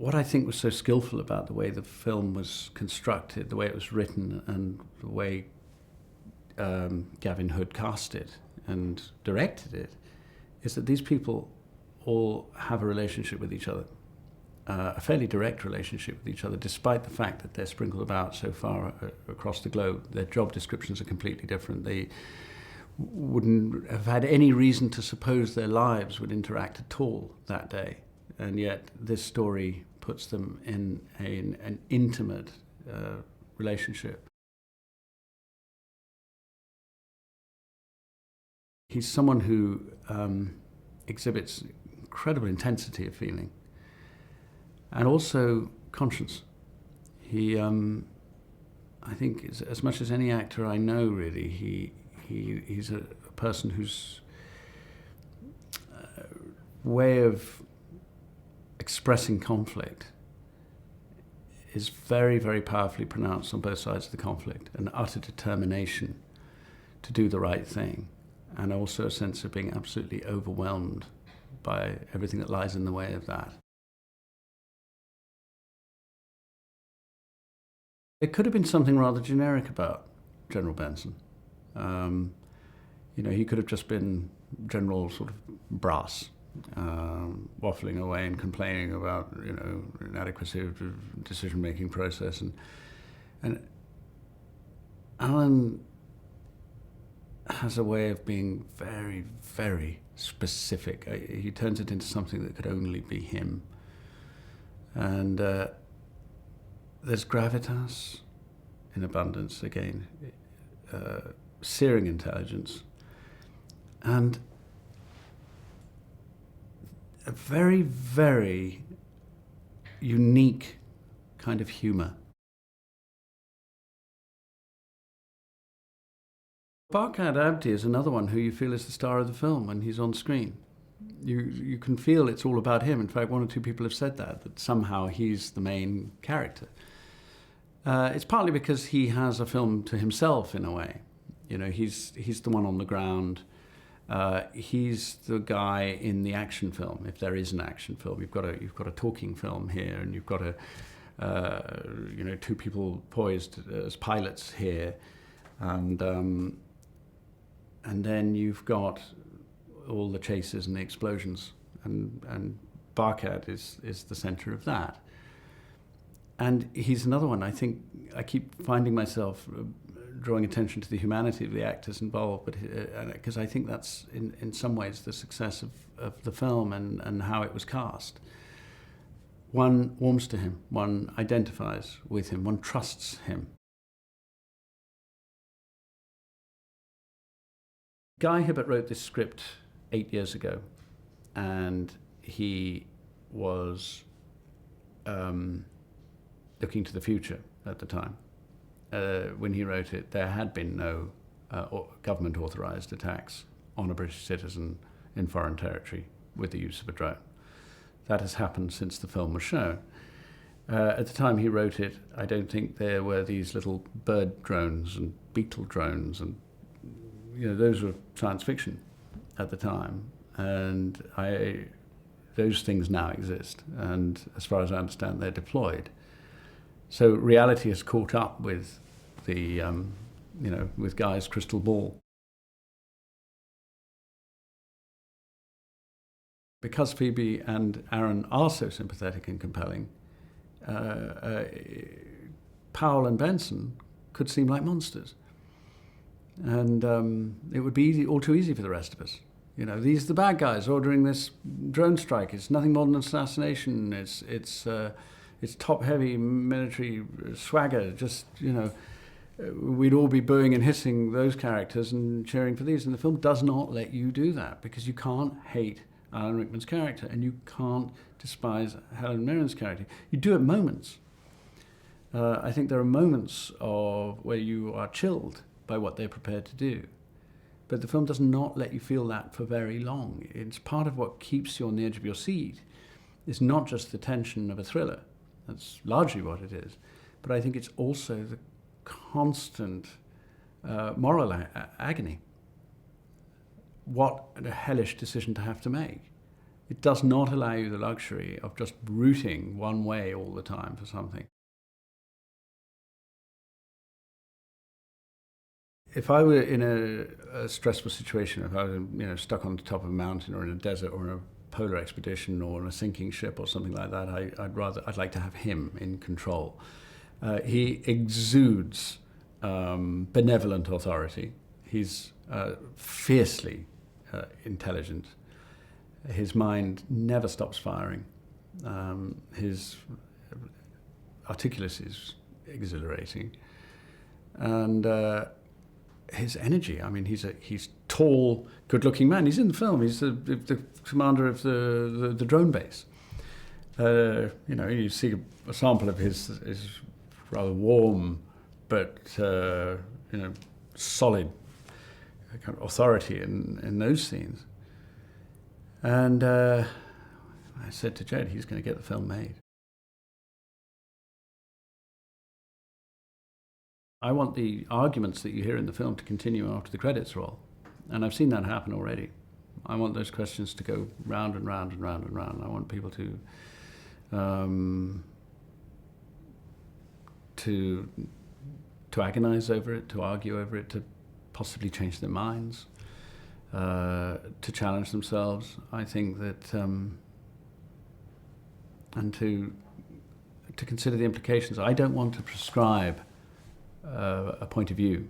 what I think was so skillful about the way the film was constructed, the way it was written, and the way Gavin Hood cast it and directed it, is that these people all have a relationship with each other, a fairly direct relationship with each other, despite the fact that they're sprinkled about so far across the globe. Their job descriptions are completely different. They wouldn't have had any reason to suppose their lives would interact at all that day. And yet this story puts them in an intimate relationship. He's someone who exhibits incredible intensity of feeling and also conscience. He, I think, as much as any actor I know, really, he's a person whose way of expressing conflict is very, very powerfully pronounced on both sides of the conflict, an utter determination to do the right thing, and also a sense of being absolutely overwhelmed by everything that lies in the way of that. There could have been something rather generic about General Benson. You know, he could have just been General sort of brass, waffling away and complaining about, you know, inadequacy of decision-making process. And Alan has a way of being very, very specific. He turns it into something that could only be him. And there's gravitas in abundance, again, searing intelligence, and a very, very unique kind of humor. Barkhad Abdi is another one who you feel is the star of the film when he's on screen. You can feel it's all about him. In fact, one or two people have said that somehow he's the main character. It's partly because he has a film to himself in a way. You know, he's the one on the ground. He's the guy in the action film, if there is an action film. You've got a talking film here, and you've got you know, two people poised as pilots here, and then you've got all the chases and the explosions, and Barkhad is the center of that. And he's another one. I think I keep finding myself drawing attention to the humanity of the actors involved, but because I think that's in some ways the success of the film and how it was cast. One warms to him, one identifies with him, one trusts him. Guy Hibbert wrote this script 8 years ago, and he was looking to the future at the time. When he wrote it, there had been no government-authorized attacks on a British citizen in foreign territory with the use of a drone. That has happened since the film was shown. At the time he wrote it, I don't think there were these little bird drones and beetle drones, and you know, those were science fiction at the time. And those things now exist, and as far as I understand, they're deployed. So reality has caught up with the, you know, with Guy's crystal ball. Because Phoebe and Aaron are so sympathetic and compelling, Powell and Benson could seem like monsters. And it would be easy, all too easy for the rest of us. You know, these are the bad guys ordering this drone strike. It's nothing more than assassination. It's top-heavy military swagger. Just, you know, we'd all be booing and hissing those characters and cheering for these. And the film does not let you do that, because you can't hate Alan Rickman's character and you can't despise Helen Mirren's character. You do at moments. I think there are moments where you are chilled by what they're prepared to do. But the film does not let you feel that for very long. It's part of what keeps you on the edge of your seat. It's not just the tension of a thriller. That's largely what it is. But I think it's also the constant moral agony. What a hellish decision to have to make. It does not allow you the luxury of just rooting one way all the time for something. If I were in a stressful situation, if I was stuck on the top of a mountain or in a desert or in a polar expedition or on a sinking ship or something like that, I'd like to have him in control. He exudes benevolent authority. He's fiercely intelligent. His mind never stops firing. His articulacy is exhilarating, and his energy. I mean, he's tall, good-looking man. He's in the film. He's the commander of the drone base. You see a sample of his rather warm, but solid kind of authority in those scenes. And I said to Jed, he's going to get the film made. I want the arguments that you hear in the film to continue after the credits roll. And I've seen that happen already. I want those questions to go round and round and round and round. I want people to agonize over it, to argue over it, to possibly change their minds, to challenge themselves. I think that, and to consider the implications. I don't want to prescribe a point of view.